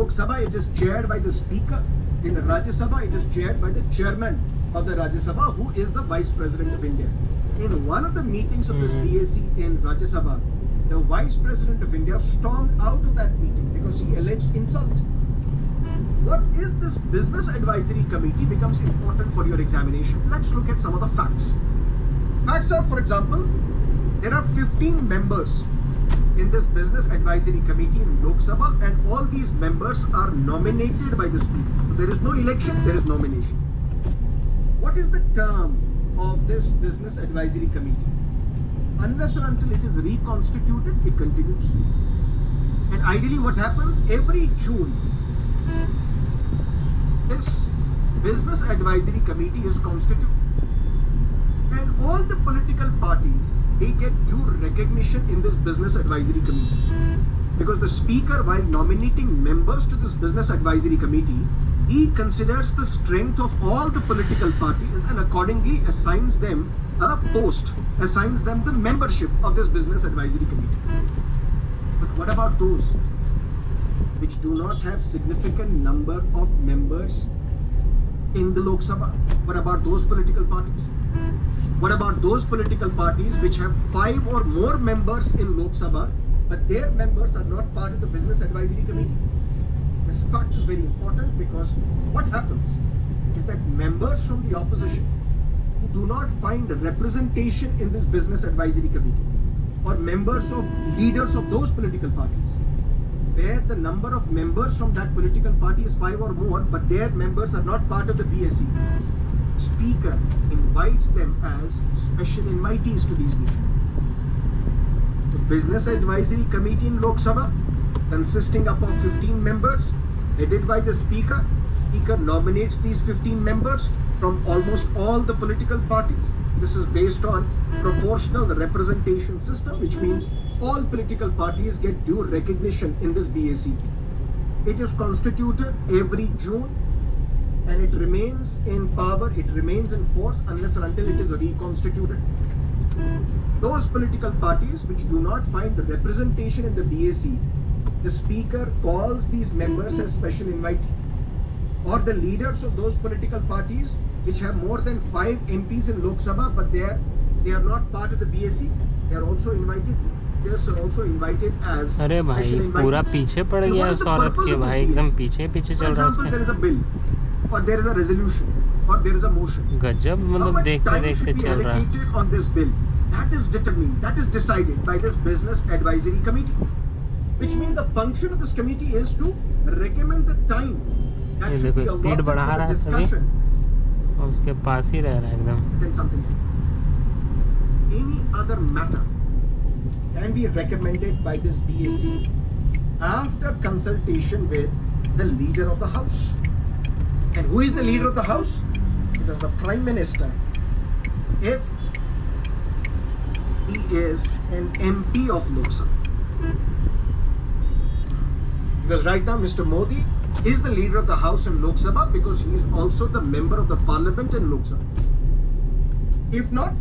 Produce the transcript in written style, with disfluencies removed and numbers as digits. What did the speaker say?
Lok Sabha, it is chaired by the Speaker. In Rajya Sabha, it is chaired by the Chairman of the Rajya Sabha, who is the Vice President of India. In one of the meetings of this BAC in Rajya Sabha, the Vice President of India stormed out of that meeting because he alleged insult. What is this Business Advisory Committee becomes important for your examination. Let's look at some of the facts. Facts are, for example, there are 15 members in this Business Advisory Committee in Lok Sabha, and all these members are nominated by the Speaker. So there is no election, there is nomination. What is the term of this Business Advisory Committee? Unless and until it is reconstituted, it continues. And ideally what happens? Every June, this Business Advisory Committee is constituted. And all the political parties, they get due recognition in this Business Advisory Committee. Because the Speaker, while nominating members to this Business Advisory Committee, he considers the strength of all the political parties and accordingly assigns them a post, assigns them the membership of this Business Advisory Committee. But what about those which do not have significant number of members in the Lok Sabha? What about those political parties? What about those political parties which have 5 or more members in Lok Sabha, but their members are not part of the Business Advisory Committee? This fact is very important because what happens is that members from the opposition who do not find representation in this Business Advisory Committee, or members of leaders of those political parties, where the number of members from that political party is 5 or more, but their members are not part of the BSC, Speaker invites them as special invitees to these meetings. The Business Advisory Committee in Lok Sabha, consisting up of 15 members, headed by the Speaker. Speaker nominates these 15 members from almost all the political parties. This is based on proportional representation system, which means all political parties get due recognition in this BAC. It is constituted every June and it remains in power, it remains in force unless and until it is reconstituted. Those political parties which do not find representation in the BAC, the Speaker calls these members as special invitees. Or the leaders of those political parties which have more than 5 MPs in Lok Sabha, but they are not part of the BAC, they are also invited. They are also invited as अरे भाई पूरा पीछे पड़ गया उस औरत के भाई, एकदम पीछे पीछे चल रहा है उसके. There is a bill, or there is a resolution, or there is a motion. गजब, मतलब देखते देखते चल रहा है. On this bill, that is determined, that is decided by this Business Advisory Committee, which means the function of this committee is to recommend the time that ये should be देखो speed allotted बढ़ा for रहा the है सभी discussion. और उसके पास ही रह रहा है एकदम. Then something else. Any other matter can be recommended by this BAC after consultation with the leader of the house. And who is the leader of the house? It is the Prime Minister. If he is an MP of Lok Sabha. Because right now Mr. Modi is the leader of the house in Lok Sabha because he is also the member of the parliament in Lok Sabha. If not,